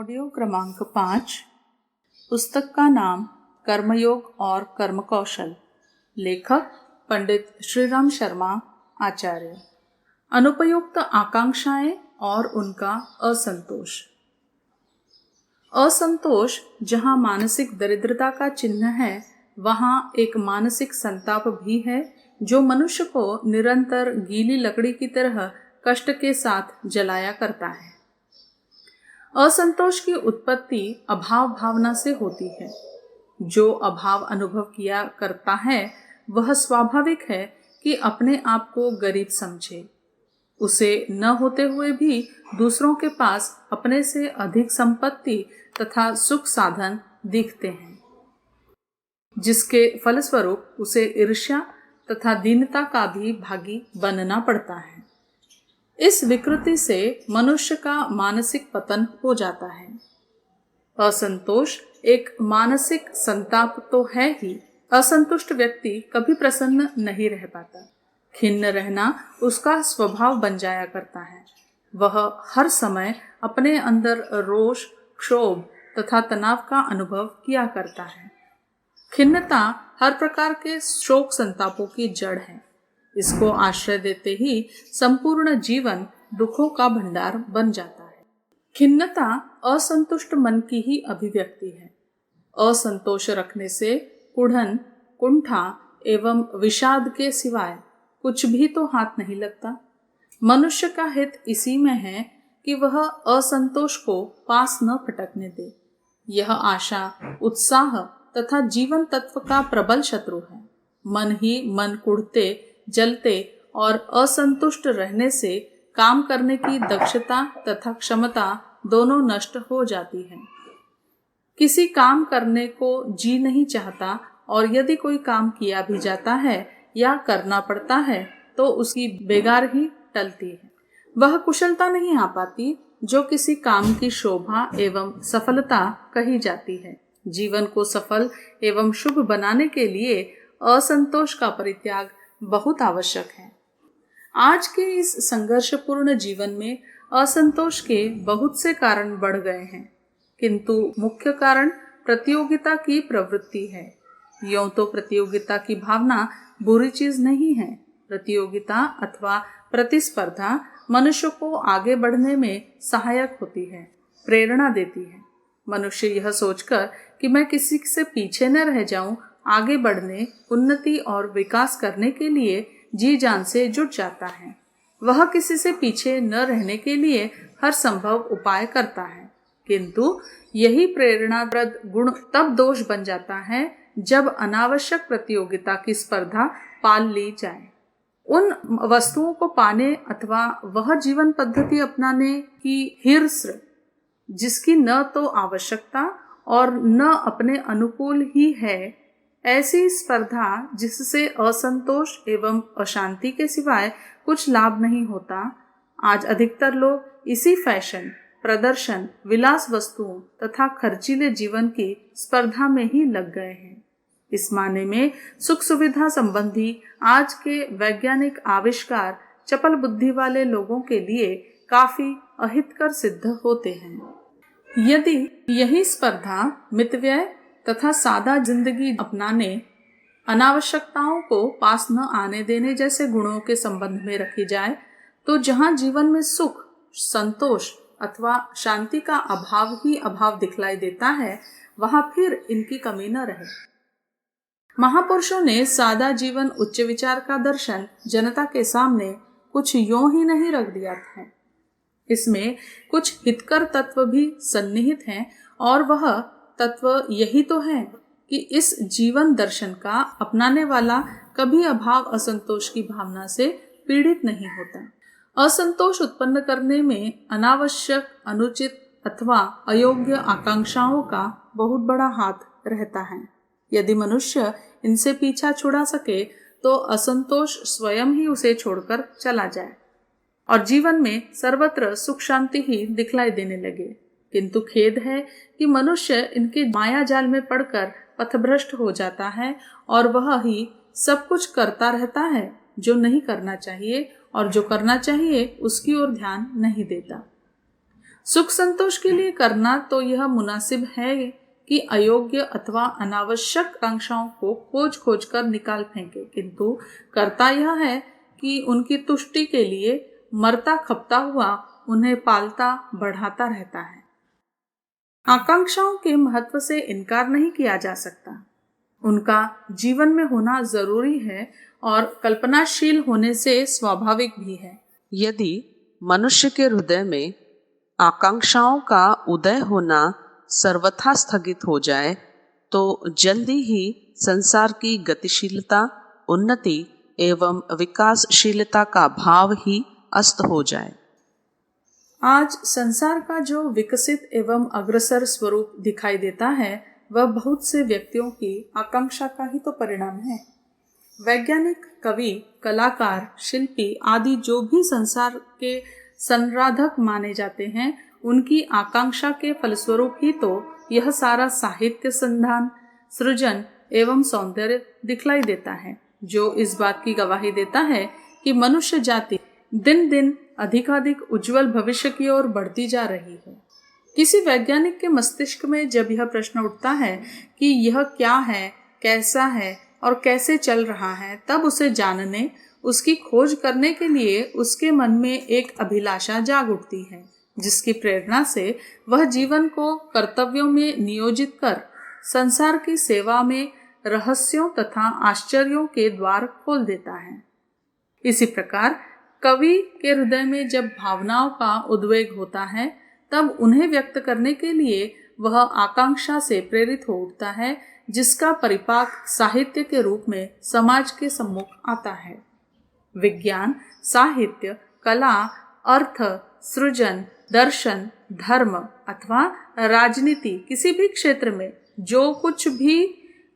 Audio क्रमांक 5। पुस्तक का नाम कर्मयोग और कर्म कौशल। लेखक पंडित श्रीराम शर्मा आचार्य। अनुपयुक्त आकांक्षाएं और उनका असंतोष। असंतोष जहाँ मानसिक दरिद्रता का चिन्ह है, वहाँ एक मानसिक संताप भी है जो मनुष्य को निरंतर गीली लकड़ी की तरह कष्ट के साथ जलाया करता है। असंतोष की उत्पत्ति अभाव भावना से होती है। जो अभाव अनुभव किया करता है वह स्वाभाविक है कि अपने आप को गरीब समझे। उसे न होते हुए भी दूसरों के पास अपने से अधिक संपत्ति तथा सुख साधन दिखते हैं, जिसके फलस्वरूप उसे ईर्ष्या तथा दीनता का भी भागी बनना पड़ता है। इस विकृति से मनुष्य का मानसिक पतन हो जाता है। असंतोष एक मानसिक संताप तो है ही। असंतुष्ट व्यक्ति कभी प्रसन्न नहीं रह पाता। खिन्न रहना उसका स्वभाव बन जाया करता है। वह हर समय अपने अंदर रोष, क्षोभ तथा तनाव का अनुभव किया करता है। खिन्नता हर प्रकार के शोक संतापों की जड़ है। इसको आश्रय देते ही संपूर्ण जीवन दुखों का भंडार बन जाता है। खिन्नता असंतुष्ट मन की ही अभिव्यक्ति है। असंतोष रखने से कुढ़न, कुंठा एवं विषाद के सिवाय कुछ भी तो हाथ नहीं लगता। मनुष्य का हित इसी में है कि वह असंतोष को पास न फटकने दे। यह आशा, उत्साह तथा जीवन तत्व का प्रबल शत्रु है। मन ही मन कुढ़ते, जलते और असंतुष्ट रहने से काम करने की दक्षता तथा क्षमता दोनों नष्ट हो जाती है। किसी काम करने को जी नहीं चाहता और यदि कोई काम किया भी जाता है या करना पड़ता है तो उसकी बेगार ही टलती है। वह कुशलता नहीं आ पाती जो किसी काम की शोभा एवं सफलता कही जाती है। जीवन को सफल एवं शुभ बनाने के लिए असंतोष का परित्याग बहुत आवश्यक है। आज के इस संघर्षपूर्ण जीवन में असंतोष के बहुत से कारण बढ़ गए हैं, किंतु मुख्य कारण प्रतियोगिता की प्रवृत्ति है। यूं तो प्रतियोगिता की भावना बुरी चीज नहीं है। प्रतियोगिता अथवा प्रतिस्पर्धा मनुष्य को आगे बढ़ने में सहायक होती है, प्रेरणा देती है। मनुष्य यह सोचकर कि मैं किसी से पीछे न रह जाऊं, आगे बढ़ने, उन्नति और विकास करने के लिए जी जान से जुट जाता है। वह किसी से पीछे न रहने के लिए हर संभव उपाय करता है, किंतु यही प्रेरणाप्रद गुण तब दोष बन जाता है जब अनावश्यक प्रतियोगिता की स्पर्धा पाल ली जाए। उन वस्तुओं को पाने अथवा वह जीवन पद्धति अपनाने की हिर्स जिसकी न तो आवश्यकता और न अपने अनुकूल ही है, ऐसी स्पर्धा जिससे असंतोष एवं अशांति के सिवाय कुछ लाभ नहीं होता। आज अधिकतर लोग इसी फैशन, प्रदर्शन, विलास वस्तुओं तथा खर्चीले जीवन की स्पर्धा में ही लग गए हैं। इस माने में सुख सुविधा संबंधी आज के वैज्ञानिक आविष्कार चपल बुद्धि वाले लोगों के लिए काफी अहितकर सिद्ध होते हैं। यदि यही स्पर्धा मितव्यय तथा सादा जिंदगी अपनाने, अनावश्यकताओं को पास न आने देने जैसे गुणों के संबंध में रखी जाए, तो जहाँ जीवन में सुख, संतोष अथवा शांति का अभाव ही अभाव दिखलाई देता है, वहाँ फिर इनकी कमी न रहे। महापुरुषों ने सादा जीवन उच्च विचार का दर्शन जनता के सामने कुछ यूं ही नहीं रख दिया है। इसमें कुछ हितकर तत्व भी सन्निहित हैं और वह तत्व यही तो है कि इस जीवन दर्शन का अपनाने वाला कभी अभाव असंतोष की भावना से पीड़ित नहीं होता। असंतोष उत्पन्न करने में अनावश्यक, अनुचित अथवा अयोग्य आकांक्षाओं का बहुत बड़ा हाथ रहता है। यदि मनुष्य इनसे पीछा छुड़ा सके तो असंतोष स्वयं ही उसे छोड़कर चला जाए और जीवन में सर्वत्र सुख शांति ही दिखलाई देने लगे। किंतु खेद है कि मनुष्य इनके माया जाल में पड़कर पथभ्रष्ट हो जाता है और वह ही सब कुछ करता रहता है जो नहीं करना चाहिए और जो करना चाहिए उसकी ओर ध्यान नहीं देता। सुख संतोष के लिए करना तो यह मुनासिब है कि अयोग्य अथवा अनावश्यक आकांक्षाओं को खोज खोज कर निकाल फेंके, किंतु करता यह है कि उनकी तुष्टि के लिए मरता खपता हुआ उन्हें पालता बढ़ाता रहता है। आकांक्षाओं के महत्व से इनकार नहीं किया जा सकता। उनका जीवन में होना जरूरी है और कल्पनाशील होने से स्वाभाविक भी है। यदि मनुष्य के हृदय में आकांक्षाओं का उदय होना सर्वथा स्थगित हो जाए तो जल्दी ही संसार की गतिशीलता, उन्नति एवं विकासशीलता का भाव ही अस्त हो जाए। आज संसार का जो विकसित एवं अग्रसर स्वरूप दिखाई देता है वह बहुत से व्यक्तियों की आकांक्षा का ही तो परिणाम है। वैज्ञानिक, कवि, कलाकार, शिल्पी आदि जो भी संसार के संराधक माने जाते हैं, उनकी आकांक्षा के फलस्वरूप ही तो यह सारा साहित्य संधान, सृजन एवं सौंदर्य दिखलाई देता है, जो इस बात की गवाही देता है कि मनुष्य जाति दिन दिन अधिकाधिक उज्जवल भविष्य की ओर बढ़ती जा रही है। किसी वैज्ञानिक के मस्तिष्क में जब यह प्रश्न उठता है कि यह क्या है, कैसा है और कैसे चल रहा है, तब उसे जानने, उसकी खोज करने के लिए उसके मन में एक अभिलाषा जाग उठती है, जिसकी प्रेरणा से वह जीवन को कर्तव्यों में नियोजित कर संसार की सेवा में रहस्यों तथा आश्चर्यों के द्वार खोल देता है। इसी प्रकार कवि के हृदय में जब भावनाओं का उद्वेग होता है, तब उन्हें व्यक्त करने के लिए वह आकांक्षा से प्रेरित हो उठता है, जिसका परिपाक साहित्य के रूप में समाज के सम्मुख आता है। विज्ञान, साहित्य, कला, अर्थ, सृजन, दर्शन, धर्म अथवा राजनीति, किसी भी क्षेत्र में जो कुछ भी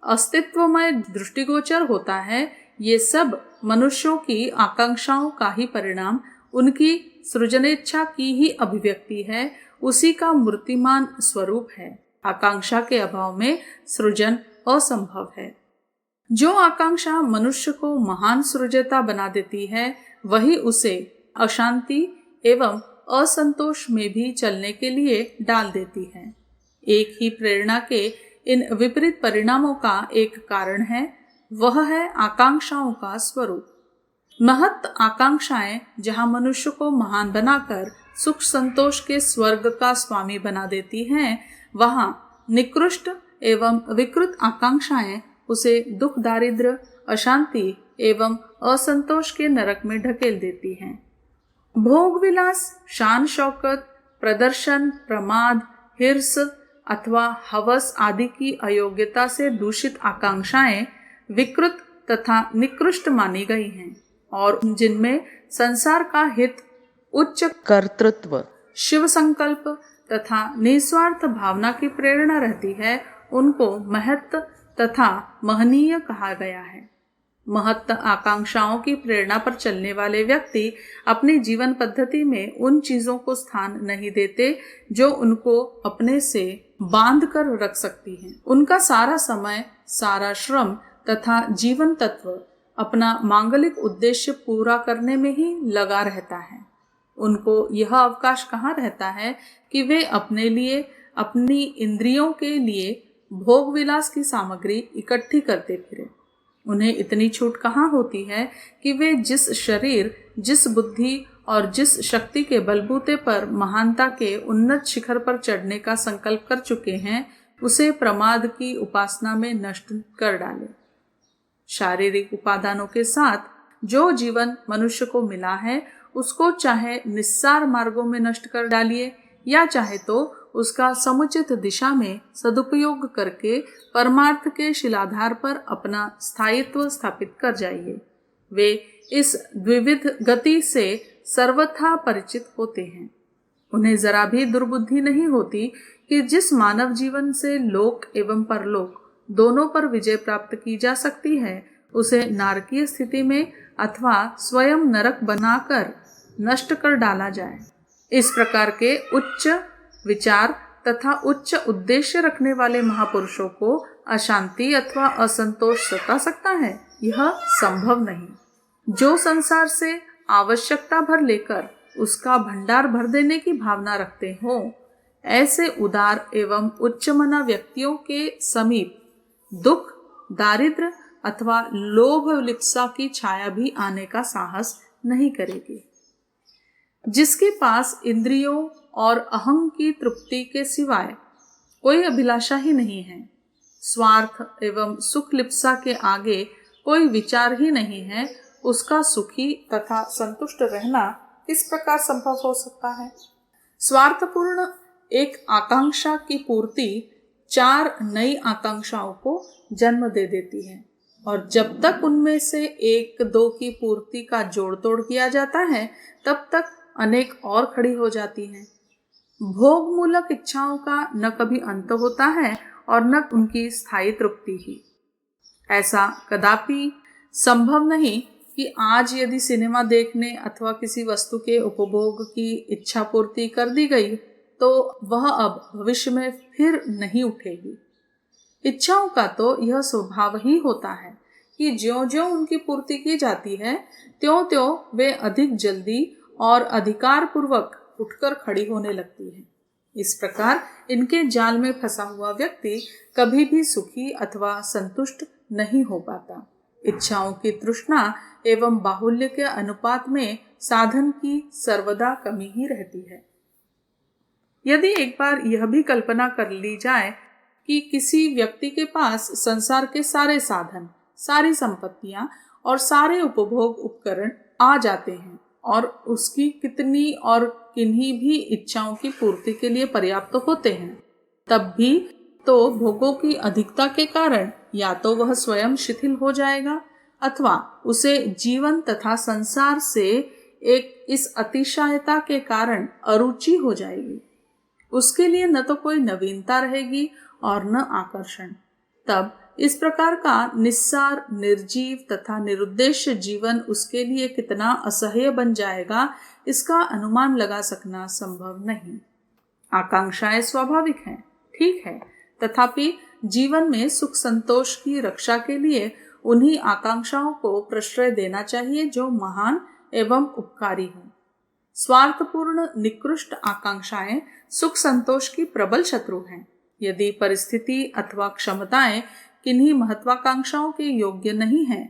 अस्तित्वमय दृष्टिगोचर होता है, ये सब मनुष्यों की आकांक्षाओं का ही परिणाम, उनकी सृजनेच्छा की ही अभिव्यक्ति है, उसी का मूर्तिमान स्वरूप है। आकांक्षा के अभाव में सृजन असंभव है। जो आकांक्षा मनुष्य को महान सृजता बना देती है, वही उसे अशांति एवं असंतोष में भी चलने के लिए डाल देती है। एक ही प्रेरणा के इन विपरीत परिणामों का एक कारण है, वह है आकांक्षाओं का स्वरूप। महत् आकांक्षाएं जहां मनुष्य को महान बनाकर सुख संतोष के स्वर्ग का स्वामी बना देती हैं, वहां निकृष्ट एवं विकृत आकांक्षाएं उसे दुख, दारिद्र्य, अशांति एवं असंतोष के नरक में ढकेल देती हैं। भोग विलास, शान शौकत, प्रदर्शन, प्रमाद, हिर्स अथवा हवस आदि की अयोग्यता से दूषित आकांक्षाएं विकृत तथा निकृष्ट मानी गई हैं और जिनमें संसार का हित, उच्च कर्तृत्व, शिव संकल्प तथा निस्वार्थ भावना की प्रेरणा रहती है, उनको महत्व तथा महनीय कहा गया है। महत्व आकांक्षाओं की प्रेरणा पर चलने वाले व्यक्ति अपनी जीवन पद्धति में उन चीजों को स्थान नहीं देते जो उनको अपने से बांध कर रख सकती हैं। उनका सारा समय, सारा श्रम तथा जीवन तत्व अपना मांगलिक उद्देश्य पूरा करने में ही लगा रहता है। उनको यह अवकाश कहाँ रहता है कि वे अपने लिए, अपनी इंद्रियों के लिए भोग विलास की सामग्री इकट्ठी करते फिरे। उन्हें इतनी छूट कहाँ होती है कि वे जिस शरीर, जिस बुद्धि और जिस शक्ति के बलबूते पर महानता के उन्नत शिखर पर चढ़ने का संकल्प कर चुके हैं, उसे प्रमाद की उपासना में नष्ट कर डाले। शारीरिक उपादानों के साथ जो जीवन मनुष्य को मिला है, उसको चाहे निस्सार मार्गों में नष्ट कर डालिए या चाहे तो उसका समुचित दिशा में सदुपयोग करके परमार्थ के शिलाधार पर अपना स्थायित्व स्थापित कर जाइए। वे इस द्विविध गति से सर्वथा परिचित होते हैं। उन्हें जरा भी दुर्बुद्धि नहीं होती कि जिस मानव जीवन से लोक एवं परलोक दोनों पर विजय प्राप्त की जा सकती है, उसे नारकीय स्थिति में अथवा स्वयं नरक बनाकर नष्ट कर डाला जाए। इस प्रकार के उच्च विचार तथा उच्च उद्देश्य रखने वाले महापुरुषों को अशांति अथवा असंतोष सता सकता है? यह संभव नहीं। जो संसार से आवश्यकता भर लेकर उसका भंडार भर देने की भावना रखते हो, ऐसे उदार एवं उच्चमना व्यक्तियों के समीप दुख, दारिद्र्य अथवा लोभ लिप्सा की छाया भी आने का साहस नहीं करेगी। जिसके पास इंद्रियों और अहं की तृप्ति के सिवाय कोई अभिलाषा ही नहीं है, स्वार्थ एवं सुख लिप्सा के आगे कोई विचार ही नहीं है, उसका सुखी तथा संतुष्ट रहना किस प्रकार संभव हो सकता है। स्वार्थपूर्ण एक आकांक्षा की पूर्ति 4 नई आकांक्षाओं को जन्म दे देती है, और जब तक उनमें से 1-2 की पूर्ति का जोड़ तोड़ किया जाता है, तब तक अनेक और खड़ी हो जाती हैं। भोग मूलक इच्छाओं का न कभी अंत होता है और न उनकी स्थायी तृप्ति ही। ऐसा कदापि संभव नहीं कि आज यदि सिनेमा देखने अथवा किसी वस्तु के उपभोग की इच्छा पूर्ति कर दी गई तो वह अब भविष्य में फिर नहीं उठेगी। इच्छाओं का तो यह स्वभाव ही होता है कि ज्यों-ज्यों उनकी पूर्ति की जाती है, त्यों-त्यों वे अधिक जल्दी और अधिकार पूर्वक उठकर खड़ी होने लगती है। इस प्रकार इनके जाल में फंसा हुआ व्यक्ति कभी भी सुखी अथवा संतुष्ट नहीं हो पाता। इच्छाओं की तृष्णा एवं बाहुल्य के अनुपात में साधन की सर्वदा कमी ही रहती है। यदि एक बार यह भी कल्पना कर ली जाए कि किसी व्यक्ति के पास संसार के सारे साधन, सारी संपत्तियां और सारे उपभोग उपकरण आ जाते हैं और उसकी कितनी और किन्हीं भी इच्छाओं की पूर्ति के लिए पर्याप्त होते हैं, तब भी तो भोगों की अधिकता के कारण या तो वह स्वयं शिथिल हो जाएगा अथवा उसे जीवन तथा संसार से एक इस अतिशयता के कारण अरुचि हो जाएगी। उसके लिए न तो कोई नवीनता रहेगी और न आकर्षण। तब इस प्रकार का निस्सार, निर्जीव तथा निरुद्देश्य जीवन उसके लिए कितना असह्य बन जाएगा, इसका अनुमान लगा सकना संभव नहीं। आकांक्षाएं स्वाभाविक हैं, ठीक है, तथापि जीवन में सुख संतोष की रक्षा के लिए उन्हीं आकांक्षाओं को प्रश्रय देना चाहिए जो महान एवं उपकारी हो। स्वार्थपूर्ण निकृष्ट आकांक्षाएं सुख संतोष की प्रबल शत्रु हैं। यदि परिस्थिति अथवा क्षमताएं किन्हीं महत्वाकांक्षाओं के योग्य नहीं हैं,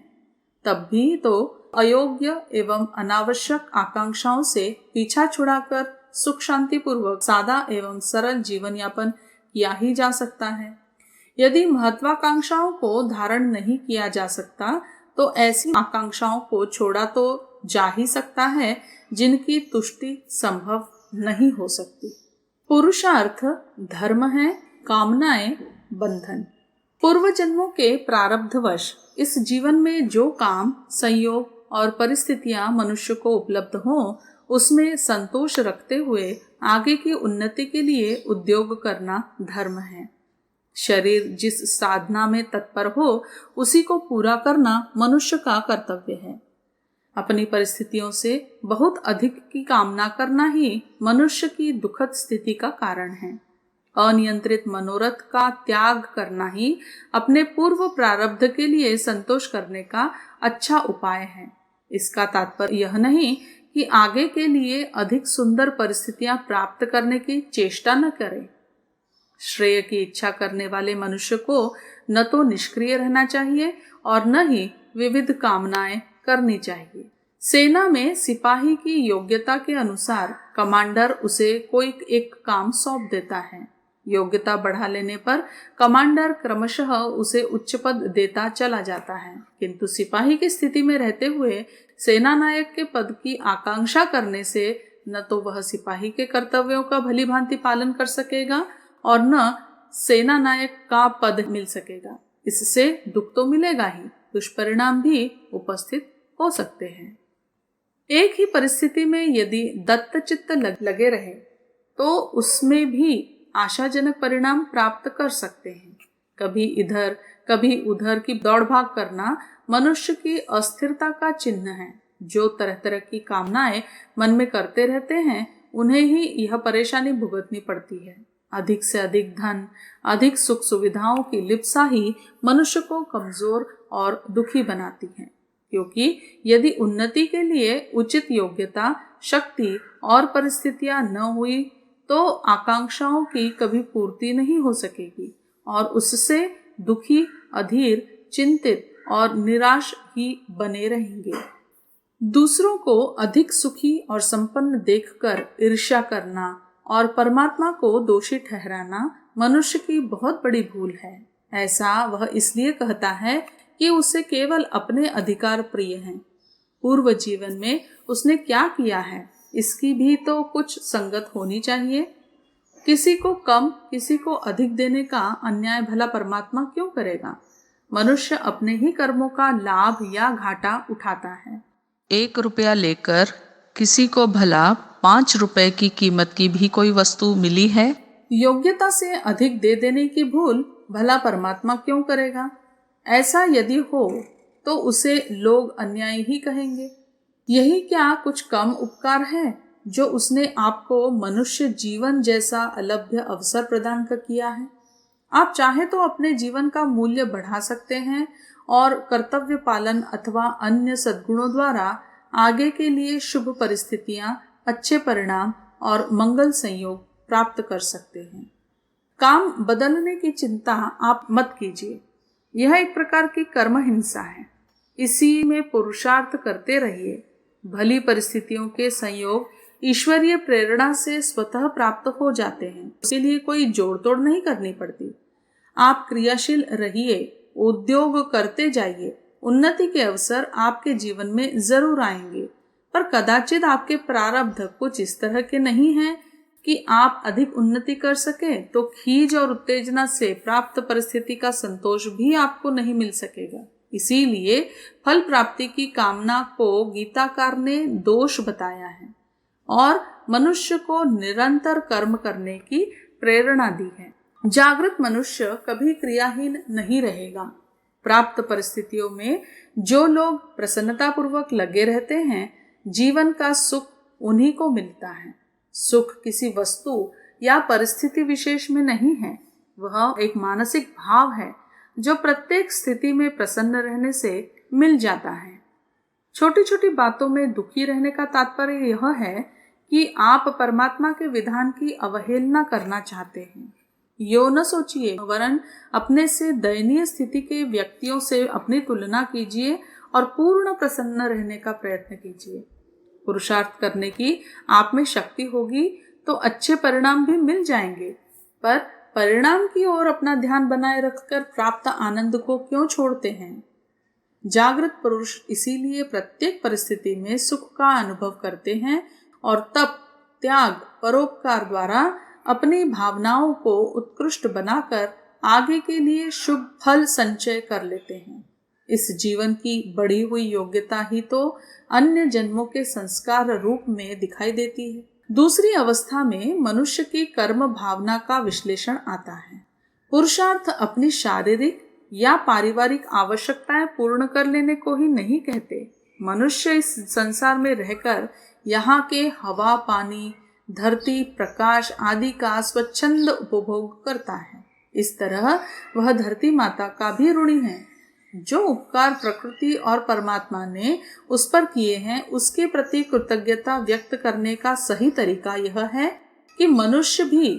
तब भी तो अयोग्य एवं अनावश्यक आकांक्षाओं से पीछा छुड़ाकर सुख शांति पूर्वक सादा एवं सरल जीवन यापन किया ही जा सकता है। यदि महत्वाकांक्षाओं को धारण नहीं किया जा सकता तो ऐसी आकांक्षाओं को छोड़ा तो जा ही सकता है जिनकी तुष्टि संभव नहीं हो सकती। पुरुषार्थ धर्म है, कामनाएं बंधन। पूर्व जन्मों के प्रारब्धवश इस जीवन में जो काम, संयोग और परिस्थितियां मनुष्य को उपलब्ध हों, उसमें संतोष रखते हुए आगे की उन्नति के लिए उद्योग करना धर्म है। शरीर जिस साधना में तत्पर हो उसी को पूरा करना मनुष्य का कर्तव्य है। अपनी परिस्थितियों से बहुत अधिक की कामना करना ही मनुष्य की दुखद स्थिति का कारण है। अनियंत्रित मनोरथ का त्याग करना ही अपने पूर्व प्रारब्ध के लिए संतोष करने का अच्छा उपाय है। इसका तात्पर्य यह नहीं कि आगे के लिए अधिक सुंदर परिस्थितियां प्राप्त करने की चेष्टा न करें। श्रेय की इच्छा करने वाले मनुष्य को न तो निष्क्रिय रहना चाहिए और न ही विविध कामनाएं करनी चाहिए। सेना में सिपाही की योग्यता के अनुसार कमांडर उसे कोई एक काम सौंप देता है। योग्यता बढ़ा लेने पर कमांडर क्रमशः उसे उच्च पद देता चला जाता है, किंतु सिपाही की स्थिति में रहते हुए सेना नायक के पद की आकांक्षा करने से न तो वह सिपाही के कर्तव्यों का भली भांति पालन कर सकेगा और न सेना नायक का पद मिल सकेगा। इससे दुख तो मिलेगा ही, दुष्परिणाम भी उपस्थित हो सकते हैं। एक ही परिस्थिति में यदि दत्तचित्त लगे रहे तो उसमें भी आशाजनक परिणाम प्राप्त कर सकते हैं। कभी इधर कभी उधर की दौड़ भाग करना मनुष्य की अस्थिरता का चिन्ह है। जो तरह तरह की कामनाएं मन में करते रहते हैं उन्हें ही यह परेशानी भुगतनी पड़ती है। अधिक से अधिक धन, अधिक सुख सुविधाओं की लिप्सा ही मनुष्य को कमजोर और दुखी बनाती है, क्योंकि यदि उन्नति के लिए उचित योग्यता, शक्ति और परिस्थितियां न हुई तो आकांक्षाओं की कभी पूर्ति नहीं हो सकेगी और उससे दुखी, अधीर, चिंतित और निराश ही बने रहेंगे। दूसरों को अधिक सुखी और संपन्न देखकर ईर्ष्या करना और परमात्मा को दोषी ठहराना मनुष्य की बहुत बड़ी भूल है। ऐसा वह इसलिए कहता है कि उसे केवल अपने अधिकार प्रिय हैं। पूर्व जीवन में उसने क्या किया है, इसकी भी तो कुछ संगत होनी चाहिए। किसी को कम, किसी को अधिक देने का अन्याय भला परमात्मा क्यों करेगा? मनुष्य अपने ही कर्मों का लाभ या घाटा उठाता है। 1 रुपया लेकर किसी को भला 5 रुपए की कीमत की भी कोई वस्तु मिली है? योग्यता से अधिक दे देने की भूल भला परमात्मा क्यों करेगा? ऐसा यदि हो तो उसे लोग अन्याय ही कहेंगे। यही क्या कुछ कम उपकार है जो उसने आपको मनुष्य जीवन जैसा अलभ्य अवसर प्रदान कर किया है? आप चाहे तो अपने जीवन का मूल्य बढ़ा सकते हैं और कर्तव्य पालन अथवा अन्य सद्गुणों द्वारा आगे के लिए शुभ परिस्थितियां, अच्छे परिणाम और मंगल संयोग प्राप्त कर सकते हैं। काम बदलने की चिंता आप मत कीजिए। यह एक प्रकार की कर्म हिंसा है। इसी में पुरुषार्थ करते रहिए। भली परिस्थितियों के संयोग ईश्वरीय प्रेरणा से स्वतः प्राप्त हो जाते हैं। उसके लिए कोई जोड़ तोड़ नहीं करनी पड़ती। आप क्रियाशील रहिए, उद्योग करते जाइए। उन्नति के अवसर आपके जीवन में जरूर आएंगे, पर कदाचित आपके प्रारब्ध कुछ इस तरह के नहीं हैं कि आप अधिक उन्नति कर सके, तो खीज और उत्तेजना से प्राप्त परिस्थिति का संतोष भी आपको नहीं मिल सकेगा। इसीलिए फल प्राप्ति की कामना को गीताकार ने दोष बताया है और मनुष्य को निरंतर कर्म करने की प्रेरणा दी है। जागृत मनुष्य कभी क्रियाहीन नहीं रहेगा। प्राप्त परिस्थितियों में जो लोग प्रसन्नतापूर्वक लगे रहते हैं, जीवन का सुख उन्हीं को मिलता है। सुख किसी वस्तु या परिस्थिति विशेष में नहीं है, वह एक मानसिक भाव है जो प्रत्येक स्थिति में प्रसन्न रहने से मिल जाता है। छोटी छोटी बातों में दुखी रहने का तात्पर्य यह है कि आप परमात्मा के विधान की अवहेलना करना चाहते हैं। यो न सोचिए, वरन अपने से दयनीय स्थिति के व्यक्तियों से अपनी तुलना कीजिए और पूर्ण प्रसन्न रहने का प्रयत्न कीजिए। पुरुषार्थ करने की आप में शक्ति होगी तो अच्छे परिणाम भी मिल जाएंगे, पर परिणाम की ओर अपना ध्यान बनाए रखकर प्राप्त आनंद को क्यों छोड़ते हैं? जागृत पुरुष इसीलिए प्रत्येक परिस्थिति में सुख का अनुभव करते हैं और तप, त्याग, परोपकार द्वारा अपनी भावनाओं को उत्कृष्ट बनाकर आगे के लिए शुभ फल संचय कर लेते हैं। इस जीवन की बढ़ी हुई योग्यता ही तो अन्य जन्मों के संस्कार रूप में दिखाई देती है। दूसरी अवस्था में मनुष्य की कर्म भावना का विश्लेषण आता है। पुरुषार्थ अपनी शारीरिक या पारिवारिक आवश्यकताएं पूर्ण कर लेने को ही नहीं कहते। मनुष्य इस संसार में रहकर यहाँ के हवा, पानी, धरती, प्रकाश आदि का स्वच्छंद उपभोग करता है। इस तरह वह धरती माता का भी ऋणी है। जो उपकार प्रकृति और परमात्मा ने उस पर किए हैं, उसके प्रति कृतज्ञता व्यक्त करने का सही तरीका यह है कि मनुष्य भी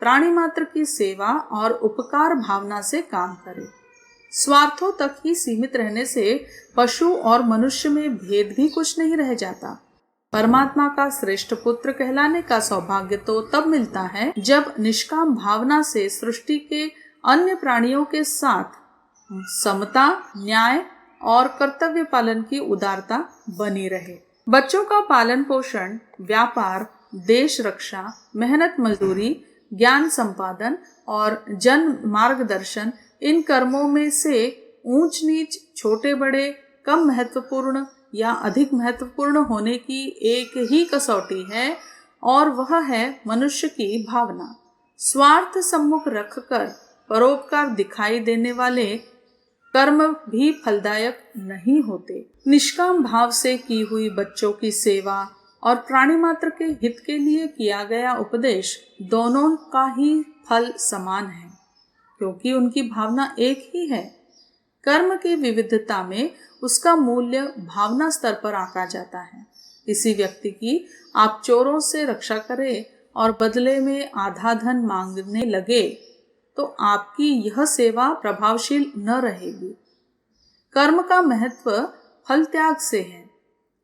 प्राणी मात्र की सेवा और उपकार भावना से काम करे। स्वार्थों तक ही सीमित रहने से पशु और मनुष्य में भेद भी कुछ नहीं रह जाता। परमात्मा का श्रेष्ठ पुत्र कहलाने का सौभाग्य तो तब मिलता है जब निष्काम भावना से सृष्टि के अन्य प्राणियों के साथ समता, न्याय और कर्तव्य पालन की उदारता बनी रहे। बच्चों का पालन पोषण, व्यापार, देश रक्षा, मेहनत मजदूरी, ज्ञान संपादन और जन मार्गदर्शन, इन कर्मों में से ऊंच नीच, छोटे बड़े, कम महत्वपूर्ण या अधिक महत्वपूर्ण होने की एक ही कसौटी है और वह है मनुष्य की भावना। स्वार्थ सम्मुख रखकर परोपकार दिखाई देने वाले कर्म भी फलदायक नहीं होते। निष्काम भाव से की हुई बच्चों की सेवा और प्राणी मात्र के हित के लिए किया गया उपदेश, दोनों का ही फल समान है, क्योंकि उनकी भावना एक ही है। कर्म की विविधता में उसका मूल्य भावना स्तर पर आंका जाता है। किसी व्यक्ति की आप चोरों से रक्षा करें और बदले में आधा धन मांगने लगे तो आपकी यह सेवा प्रभावशील न रहेगी। कर्म का महत्व फल त्याग से है।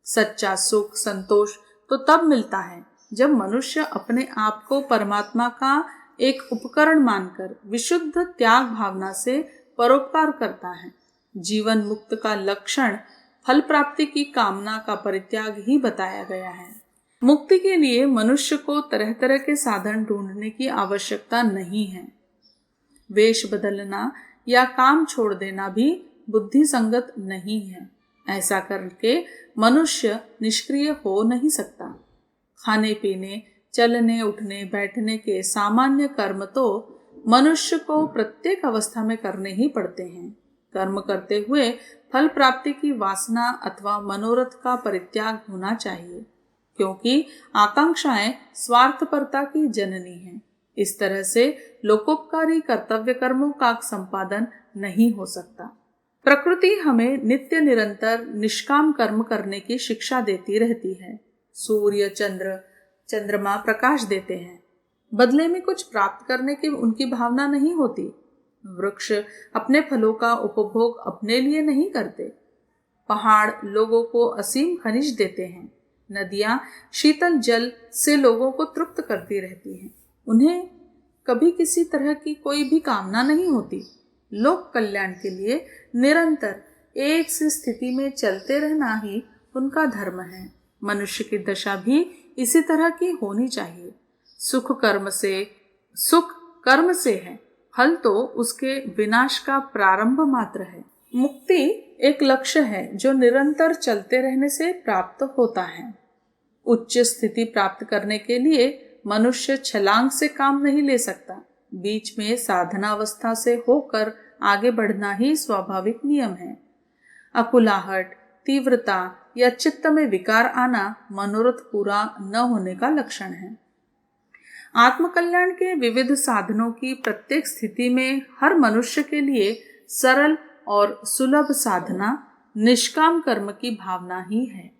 सच्चा सुख संतोष तो तब मिलता है जब मनुष्य अपने आप को परमात्मा का एक उपकरण मानकर विशुद्ध त्याग भावना से परोपकार करता है। जीवन मुक्त का लक्षण फल प्राप्ति की कामना का परित्याग ही बताया गया है। मुक्ति के लिए मनुष्य को तरह तरह के साधन ढूंढने की आवश्यकता नहीं है। वेश बदलना या काम छोड़ देना भी बुद्धि संगत नहीं है। ऐसा करके मनुष्य निष्क्रिय हो नहीं सकता। खाने पीने, चलने उठने बैठने के सामान्य कर्म तो मनुष्य को प्रत्येक अवस्था में करने ही पड़ते हैं। कर्म करते हुए फल प्राप्ति की वासना अथवा मनोरथ का परित्याग होना चाहिए, क्योंकि आकांक्षाएं स्वार्थपरता की जननी हैं। इस तरह से लोकोपकारी कर्तव्य कर्मों का संपादन नहीं हो सकता। प्रकृति हमें नित्य निरंतर निष्काम कर्म करने की शिक्षा देती रहती है। सूर्य, चंद्र, चंद्रमा प्रकाश देते हैं, बदले में कुछ प्राप्त करने की उनकी भावना नहीं होती। वृक्ष अपने फलों का उपभोग अपने लिए नहीं करते। पहाड़ लोगों को असीम खनिज देते हैं। नदियां शीतल जल से लोगों को तृप्त करती रहती हैं। उन्हें कभी किसी तरह की कोई भी कामना नहीं होती। लोक कल्याण के लिए निरंतर एक सी स्थिति में चलते रहना ही उनका धर्म है। मनुष्य की दशा भी इसी तरह की होनी चाहिए। सुख कर्म से है, फल तो उसके विनाश का प्रारंभ मात्र है। मुक्ति एक लक्ष्य है जो निरंतर चलते रहने से प्राप्त होता है। उच्च स्थिति प्राप्त करने के लिए मनुष्य छलांग से काम नहीं ले सकता। बीच में साधनावस्था से होकर आगे बढ़ना ही स्वाभाविक नियम है। अकुलाहट, तीव्रता या चित्त में विकार आना मनोरथ पूरा न होने का लक्षण है। आत्मकल्याण के विविध साधनों की प्रत्येक स्थिति में हर मनुष्य के लिए सरल और सुलभ साधना निष्काम कर्म की भावना ही है।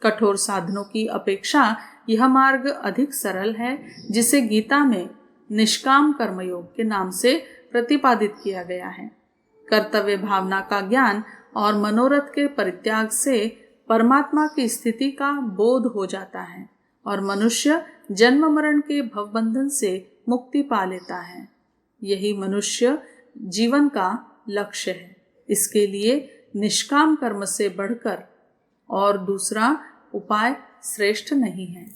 कठोर साधनों की अपेक्षा यह मार्ग अधिक सरल है, जिसे गीता में निष्काम कर्मयोग के नाम से प्रतिपादित किया गया है। कर्तव्य भावना का ज्ञान और मनोरथ के परित्याग से परमात्मा की स्थिति का बोध हो जाता है और मनुष्य जन्म मरण के भवबंधन से मुक्ति पा लेता है। यही मनुष्य जीवन का लक्ष्य है। इसके लिए निष्काम कर्म से बढ़कर और दूसरा उपाय श्रेष्ठ नहीं है।